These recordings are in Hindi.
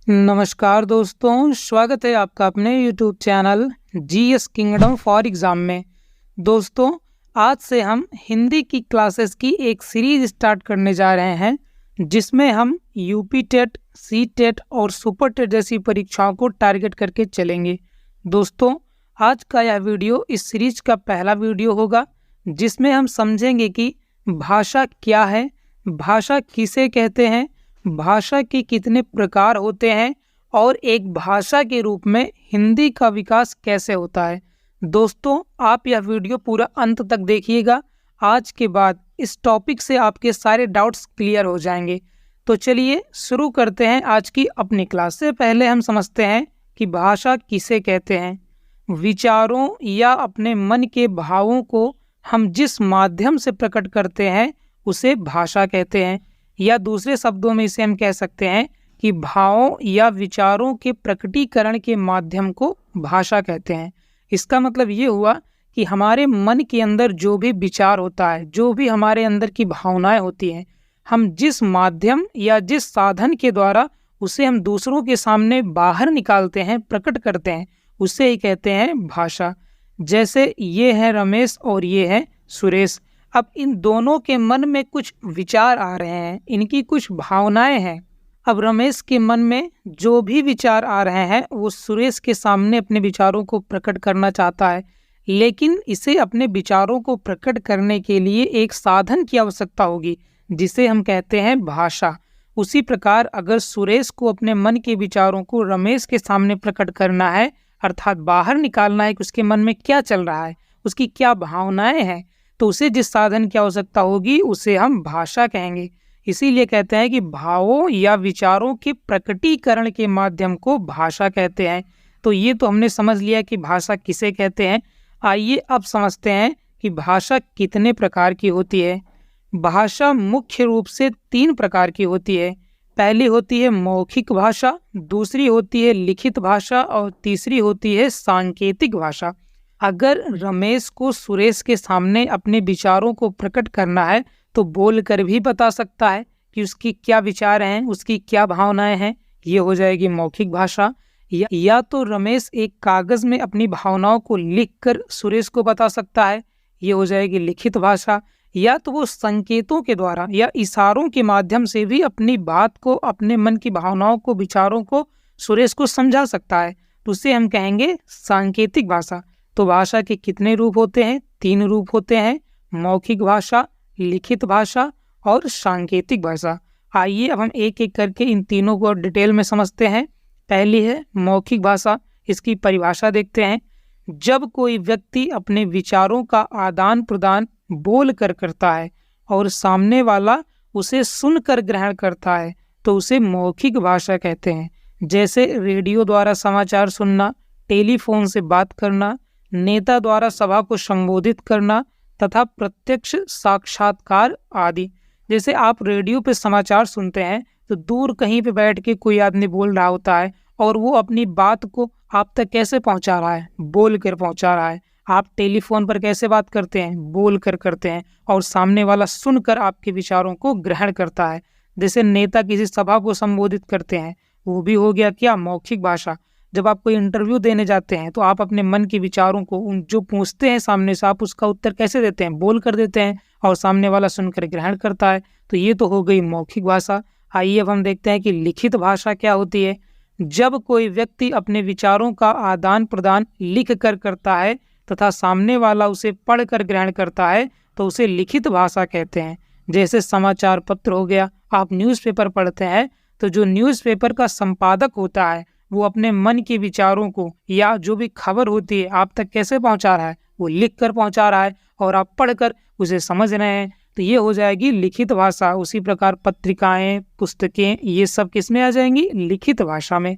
नमस्कार दोस्तों, स्वागत है आपका अपने YouTube channel GS kingdom for exam में। दोस्तों, आज से हम हिंदी की क्लासेस की एक सीरीज स्टार्ट करने जा रहे हैं, जिसमें हम यूपी टेट, सी टेट और सुपर टेट जैसी परीक्षाओं को टारगेट करके चलेंगे। दोस्तों, आज का यह वीडियो इस सीरीज का पहला वीडियो होगा, जिसमें हम समझेंगे कि भाषा क्या है, भाषा किसे कहते हैं, भाषा के कितने प्रकार होते हैं और एक भाषा के रूप में हिंदी का विकास कैसे होता है। दोस्तों, आप यह वीडियो पूरा अंत तक देखिएगा। आज के बाद इस टॉपिक से आपके सारे डाउट्स क्लियर हो जाएंगे। तो चलिए शुरू करते हैं आज की अपनी क्लास। से पहले हम समझते हैं कि भाषा किसे कहते हैं। विचारों या अपने मन के भावों को हम जिस माध्यम से प्रकट करते हैं उसे भाषा कहते हैं, या दूसरे शब्दों में इसे हम कह सकते हैं कि भावों या विचारों के प्रकटीकरण के माध्यम को भाषा कहते हैं। इसका मतलब ये हुआ कि हमारे मन के अंदर जो भी विचार होता है, जो भी हमारे अंदर की भावनाएं होती हैं, हम जिस माध्यम या जिस साधन के द्वारा उसे हम दूसरों के सामने बाहर निकालते हैं, प्रकट करते हैं, उसे ही कहते हैं भाषा। जैसे ये है रमेश और ये है सुरेश। अब इन दोनों के मन में कुछ विचार आ रहे हैं, इनकी कुछ भावनाएं हैं। अब रमेश के मन में जो भी विचार आ रहे हैं वो सुरेश के सामने अपने विचारों को प्रकट करना चाहता है, लेकिन इसे अपने विचारों को प्रकट करने के लिए एक साधन की आवश्यकता होगी, जिसे हम कहते हैं भाषा। उसी प्रकार अगर सुरेश को अपने मन के विचारों को रमेश के सामने प्रकट करना है, अर्थात बाहर निकालना है कि उसके मन में क्या चल रहा है, उसकी क्या भावनाएं हैं, तो उसे जिस साधन की आवश्यकता होगी उसे हम भाषा कहेंगे। इसीलिए कहते हैं कि भावों या विचारों के प्रकटीकरण के माध्यम को भाषा कहते हैं। तो ये तो हमने समझ लिया कि भाषा किसे कहते हैं। आइए अब समझते हैं कि भाषा कितने प्रकार की होती है। भाषा मुख्य रूप से 3 प्रकार की होती है। पहली होती है मौखिक भाषा, दूसरी होती है लिखित भाषा और तीसरी होती है सांकेतिक भाषा। अगर रमेश को सुरेश के सामने अपने विचारों को प्रकट करना है तो बोलकर भी बता सकता है कि उसकी क्या विचार हैं, उसकी क्या भावनाएं हैं, ये हो जाएगी मौखिक भाषा। या तो रमेश एक कागज में अपनी भावनाओं को लिखकर सुरेश को बता सकता है, ये हो जाएगी लिखित भाषा। या तो वो संकेतों के द्वारा या इशारों के माध्यम से भी अपनी बात को, अपने मन की भावनाओं को, विचारों को सुरेश को समझा सकता है, तो उसे हम कहेंगे सांकेतिक भाषा। तो भाषा के कितने रूप होते हैं? 3 रूप होते हैं, मौखिक भाषा, लिखित भाषा और सांकेतिक भाषा। आइए अब हम एक एक करके इन तीनों को डिटेल में समझते हैं। पहली है मौखिक भाषा। इसकी परिभाषा देखते हैं। जब कोई व्यक्ति अपने विचारों का आदान प्रदान बोल कर करता है और सामने वाला उसे सुनकर ग्रहण करता है तो उसे मौखिक भाषा कहते हैं। जैसे रेडियो द्वारा समाचार सुनना, टेलीफोन से बात करना, नेता द्वारा सभा को संबोधित करना तथा प्रत्यक्ष साक्षात्कार आदि। जैसे आप रेडियो पे समाचार सुनते हैं तो दूर कहीं पे बैठ के कोई आदमी बोल रहा होता है और वो अपनी बात को आप तक कैसे पहुंचा रहा है? बोल कर पहुंचा रहा है। आप टेलीफोन पर कैसे बात करते हैं? बोल कर करते हैं, और सामने वाला सुनकर आपके विचारों को ग्रहण करता है। जैसे नेता किसी सभा को संबोधित करते हैं, वो भी हो गया क्या? मौखिक भाषा। जब आप कोई इंटरव्यू देने जाते हैं तो आप अपने मन के विचारों को, उन जो पूछते हैं सामने से, आप उसका उत्तर कैसे देते हैं? बोल कर देते हैं, और सामने वाला सुनकर ग्रहण करता है। तो ये तो हो गई मौखिक भाषा। आइए अब हम देखते हैं कि लिखित भाषा क्या होती है। जब कोई व्यक्ति अपने विचारों का आदान प्रदान लिख कर करता है तथा सामने वाला उसे पढ़ कर ग्रहण करता है तो उसे लिखित भाषा कहते हैं। जैसे समाचार पत्र हो गया, आप न्यूज़पेपर पढ़ते हैं तो जो न्यूज़पेपर का संपादक होता है वो अपने मन के विचारों को या जो भी खबर होती है आप तक कैसे पहुंचा रहा है? वो लिख कर पहुंचा रहा है और आप पढ़कर उसे समझ रहे हैं, तो ये हो जाएगी लिखित भाषा। उसी प्रकार पत्रिकाएं, पुस्तकें, ये सब किस में आ जाएंगी? लिखित भाषा में।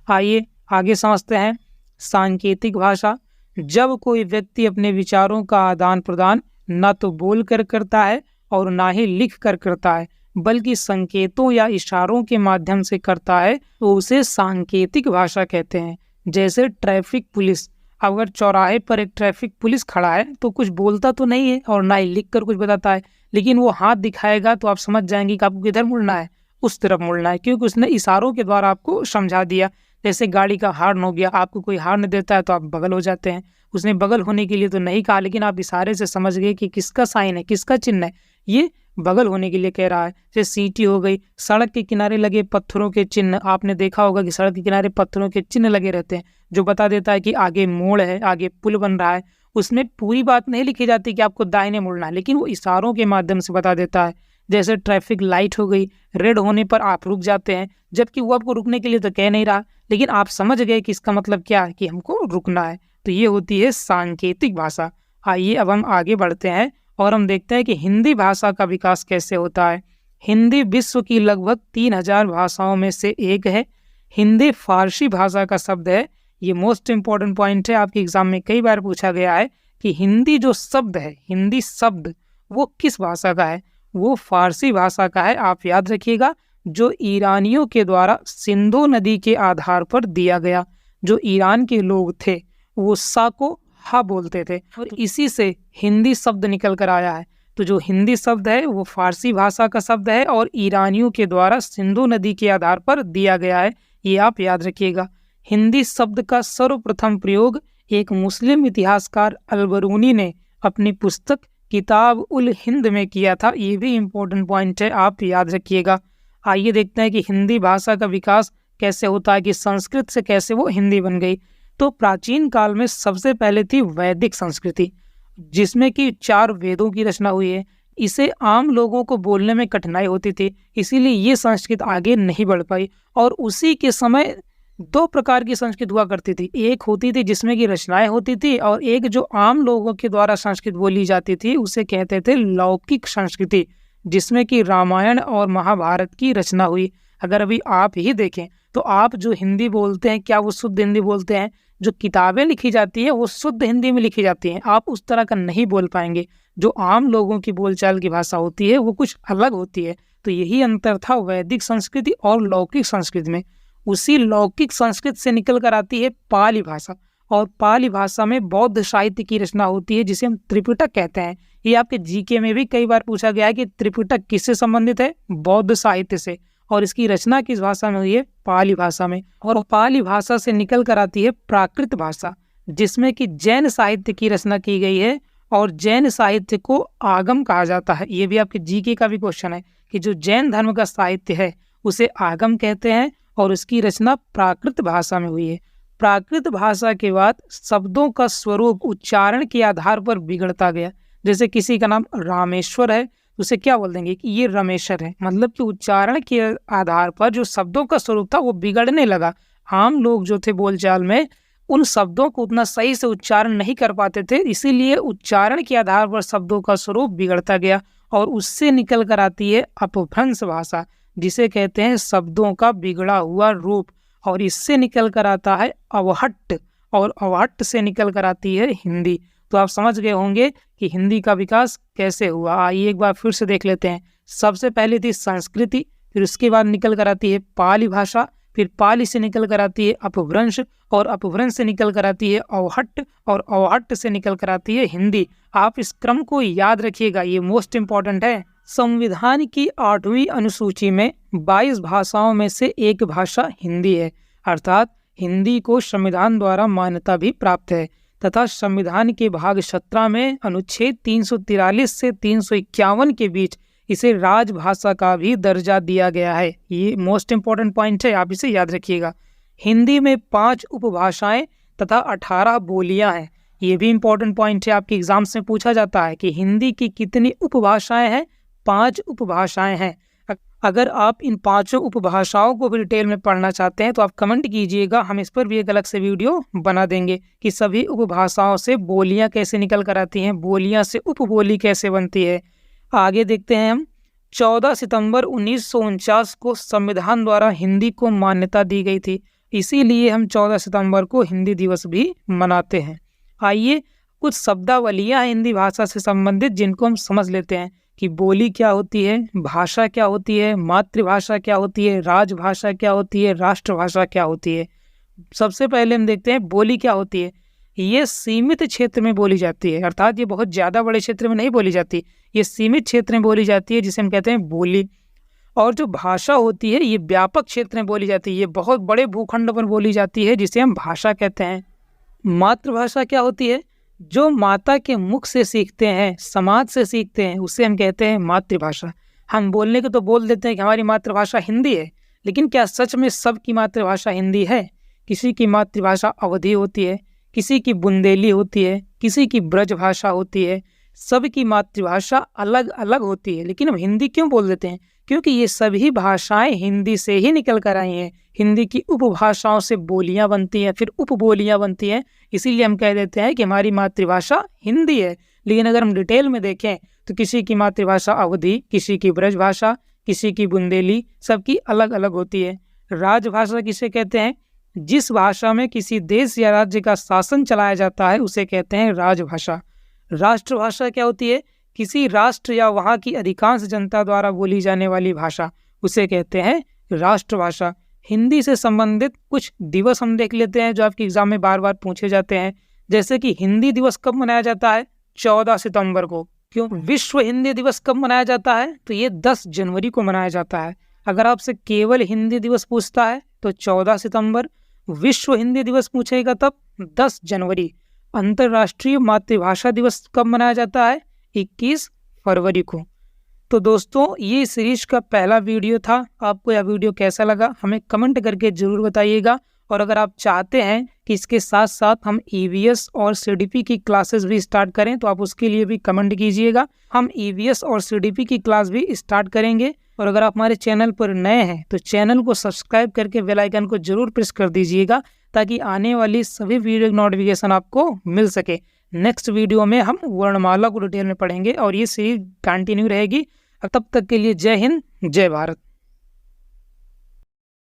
आइए आगे समझते हैं सांकेतिक भाषा। जब कोई व्यक्ति अपने विचारों का आदान प्रदान न तो बोल कर करता है और ना ही लिख कर करता है, बल्कि संकेतों या इशारों के माध्यम से करता है, तो उसे सांकेतिक भाषा कहते हैं। जैसे ट्रैफिक पुलिस, अगर चौराहे पर एक ट्रैफिक पुलिस खड़ा है तो कुछ बोलता तो नहीं है और ना ही लिख कर कुछ बताता है, लेकिन वो हाथ दिखाएगा तो आप समझ जाएंगे कि आपको किधर मुड़ना है, उस तरफ मुड़ना है, क्योंकि उसने इशारों के द्वारा आपको समझा दिया। जैसे गाड़ी का हॉर्न हो गया, आपको कोई हॉर्न देता है तो आप बगल हो जाते हैं। उसने बगल होने के लिए तो नहीं कहा, लेकिन आप इशारे से समझ गए कि किसका साइन है, किसका चिन्ह है, ये बगल होने के लिए कह रहा है। जैसे सीटी हो गई, सड़क के किनारे लगे पत्थरों के चिन्ह, आपने देखा होगा कि सड़क के किनारे पत्थरों के चिन्ह लगे रहते हैं, जो बता देता है कि आगे मोड़ है, आगे पुल बन रहा है। उसमें पूरी बात नहीं लिखी जाती कि आपको दाहिने मुड़ना है, लेकिन वो इशारों के माध्यम से बता देता है। जैसे ट्रैफिक लाइट हो गई, रेड होने पर आप रुक जाते हैं, जबकि वो आपको रुकने के लिए तो कह नहीं रहा, लेकिन आप समझ गए कि इसका मतलब क्या है, कि हमको रुकना है। तो ये होती है सांकेतिक भाषा। आइए अब हम आगे बढ़ते हैं और हम देखते हैं कि हिंदी भाषा का विकास कैसे होता है। हिंदी विश्व की लगभग 3000 भाषाओं में से एक है। हिंदी फारसी भाषा का शब्द है। ये मोस्ट इंपॉर्टेंट पॉइंट है, आपके एग्जाम में कई बार पूछा गया है कि हिंदी जो शब्द है, हिंदी शब्द वो किस भाषा का है, वो फारसी भाषा का है। आप याद रखिएगा, जो ईरानियों के द्वारा सिंधु नदी के आधार पर दिया गया। जो ईरान के लोग थे वो सा को हा बोलते थे, और इसी से हिंदी शब्द निकल कर आया है। तो जो हिंदी शब्द है वो फारसी भाषा का शब्द है और ईरानियों के द्वारा सिंधु नदी के आधार पर दिया गया है, ये आप याद रखिएगा। हिंदी शब्द का सर्वप्रथम प्रयोग एक मुस्लिम इतिहासकार अल-बरूनी ने अपनी पुस्तक किताब उल हिंद में किया था। ये भी इम्पोर्टेंट पॉइंट है, आप याद रखिएगा। आइए देखते हैं कि हिंदी भाषा का विकास कैसे होता है, कि संस्कृत से कैसे वो हिंदी बन गई। तो प्राचीन काल में सबसे पहले थी वैदिक संस्कृति, जिसमें कि 4 वेदों की रचना हुई है। इसे आम लोगों को बोलने में कठिनाई होती थी, इसीलिए ये संस्कृत आगे नहीं बढ़ पाई। और उसी के समय 2 प्रकार की संस्कृत हुआ करती थी। एक होती थी जिसमें कि रचनाएं होती थी, और एक जो आम लोगों के द्वारा संस्कृत बोली जाती थी उसे कहते थे लौकिक संस्कृति, जिसमें कि रामायण और महाभारत की रचना हुई। अगर अभी आप ही देखें तो आप जो हिंदी बोलते हैं, क्या वो शुद्ध हिंदी बोलते हैं? जो किताबें लिखी जाती है वो शुद्ध हिंदी में लिखी जाती हैं, आप उस तरह का नहीं बोल पाएंगे। जो आम लोगों की बोलचाल की भाषा होती है वो कुछ अलग होती है। तो यही अंतर था वैदिक संस्कृति और लौकिक संस्कृति में। उसी लौकिक संस्कृत से निकल कर आती है पाली भाषा, और पाली भाषा में बौद्ध साहित्य की रचना होती है, जिसे हम त्रिपिटक कहते हैं। ये आपके जीके में भी कई बार पूछा गया है कि त्रिपिटक किससे संबंधित है? बौद्ध साहित्य से। और इसकी रचना किस भाषा में हुई है? पाली भाषा में। और पाली भाषा से निकल कर आती है प्राकृत भाषा, जिसमें कि जैन साहित्य की रचना की गई है, और जैन साहित्य को आगम कहा जाता है। ये भी आपके जीके का भी क्वेश्चन है कि जो जैन धर्म का साहित्य है उसे आगम कहते हैं, और उसकी रचना प्राकृत भाषा में हुई है। प्राकृत भाषा के बाद शब्दों का स्वरूप उच्चारण के आधार पर बिगड़ता गया। जैसे किसी का नाम रामेश्वर है, उसे क्या बोल देंगे कि ये रमेश्वर है, मतलब कि उच्चारण के आधार पर जो शब्दों का स्वरूप था वो बिगड़ने लगा। आम लोग जो थे बोलचाल में उन शब्दों को उतना सही से उच्चारण नहीं कर पाते थे, इसीलिए उच्चारण के आधार पर शब्दों का स्वरूप बिगड़ता गया, और उससे निकल कर आती है अपभ्रंश भाषा, जिसे कहते हैं शब्दों का बिगड़ा हुआ रूप। और इससे निकल कर आता है अवहट्ट, और अवहट्ट से निकल कर आती है हिंदी। तो आप समझ गए होंगे कि हिंदी का विकास कैसे हुआ। आइए एक बार फिर से देख लेते हैं। सबसे पहले थी संस्कृति, फिर उसके बाद निकल कर आती है पाली भाषा, फिर पाली से निकल कर आती है अपभ्रंश, और अपभ्रंश से निकल कर आती है अवहट्ट, और अवहट्ट से निकल कर आती है हिंदी। आप इस क्रम को याद रखिएगा, ये मोस्ट इंपॉर्टेंट है। संविधान की 8वीं अनुसूची में 22 भाषाओं में से एक भाषा हिंदी है, अर्थात हिंदी को संविधान द्वारा मान्यता भी प्राप्त है, तथा संविधान के भाग 17 में अनुच्छेद 343 से 351 के बीच इसे राजभाषा का भी दर्जा दिया गया है। ये मोस्ट इंपॉर्टेंट पॉइंट है, आप इसे याद रखिएगा। हिंदी में 5 उपभाषाएं तथा 18 बोलियां हैं। ये भी इंपॉर्टेंट पॉइंट है, आपके एग्जाम्स में पूछा जाता है कि हिंदी की कितनी उपभाषाएं हैं? 5 उपभाषाएं हैं। अगर आप इन 5 उपभाषाओं को भी डिटेल में पढ़ना चाहते हैं तो आप कमेंट कीजिएगा, हम इस पर भी एक अलग से वीडियो बना देंगे कि सभी उपभाषाओं से बोलियां कैसे निकल कर आती हैं, बोलियां से उपबोली कैसे बनती है। आगे देखते हैं हम। 14 सितंबर 1949 को संविधान द्वारा हिंदी को मान्यता दी गई थी, इसीलिए हम 14 सितंबर को हिंदी दिवस भी मनाते हैं। आइए कुछ शब्दावलियां हिंदी भाषा से संबंधित जिनको हम समझ लेते हैं कि बोली क्या होती है, भाषा क्या होती है, मातृभाषा क्या होती है, राजभाषा क्या होती है, राष्ट्रभाषा क्या होती है। सबसे पहले हम देखते हैं बोली क्या होती है। ये सीमित क्षेत्र में बोली जाती है, अर्थात ये बहुत ज़्यादा बड़े क्षेत्र में नहीं बोली जाती, ये सीमित क्षेत्र में बोली जाती है, जिसे हम कहते हैं बोली। और जो भाषा होती है ये व्यापक क्षेत्र में बोली जाती है, ये बहुत बड़े भूखंड पर बोली जाती है, जिसे हम भाषा कहते हैं। मातृभाषा क्या होती है? जो माता के मुख से सीखते हैं, समाज से सीखते हैं, उसे हम कहते हैं मातृभाषा। हम बोलने को तो बोल देते हैं कि हमारी मातृभाषा हिंदी है, लेकिन क्या सच में सबकी मातृभाषा हिंदी है? किसी की मातृभाषा अवधी होती है, किसी की बुंदेली होती है, किसी की ब्रज भाषा होती है। सबकी मातृभाषा अलग अलग होती है, लेकिन हम हिंदी क्यों बोल देते हैं? क्योंकि ये सभी भाषाएं हिंदी से ही निकल कर आई हैं। हिंदी की उपभाषाओं से बोलियां बनती हैं, फिर उपबोलियां बनती हैं, इसीलिए हम कह देते हैं कि हमारी मातृभाषा हिंदी है। लेकिन अगर हम डिटेल में देखें तो किसी की मातृभाषा अवधी, किसी की ब्रज भाषा, किसी की बुंदेली, सबकी अलग अलग होती है। राजभाषा किसे कहते हैं? जिस भाषा में किसी देश या राज्य का शासन चलाया जाता है उसे कहते हैं राजभाषा। राष्ट्रभाषा क्या होती है? किसी राष्ट्र या वहाँ की अधिकांश जनता द्वारा बोली जाने वाली भाषा, उसे कहते हैं राष्ट्रभाषा। हिंदी से संबंधित कुछ दिवस हम देख लेते हैं जो आपके एग्जाम में बार बार पूछे जाते हैं। जैसे कि हिंदी दिवस कब मनाया जाता है? 14 सितंबर को। क्यों? विश्व हिंदी दिवस कब मनाया जाता है? तो ये 10 जनवरी को मनाया जाता है। अगर आपसे केवल हिंदी दिवस पूछता है तो 14 सितंबर, विश्व हिंदी दिवस पूछेगा तब 10 जनवरी। अंतर्राष्ट्रीय मातृभाषा दिवस कब मनाया जाता है? 21 फरवरी को। तो दोस्तों ये सीरीज का पहला वीडियो था। आपको यह वीडियो कैसा लगा हमें कमेंट करके ज़रूर बताइएगा। और अगर आप चाहते हैं कि इसके साथ साथ हम ईवीएस और सीडीपी की क्लासेस भी स्टार्ट करें तो आप उसके लिए भी कमेंट कीजिएगा। हम ईवीएस और सीडीपी की क्लास भी स्टार्ट करेंगे। और अगर आप हमारे चैनल पर नए हैं तो चैनल को सब्सक्राइब करके बेल आइकन को जरूर प्रेस कर दीजिएगा, ताकि आने वाली सभी वीडियो नोटिफिकेशन आपको मिल सके। नेक्स्ट वीडियो में हम वर्णमाला को डिटेल में पढ़ेंगे और ये सीरीज कंटिन्यू रहेगी। तब तक के लिए जय हिंद, जय भारत।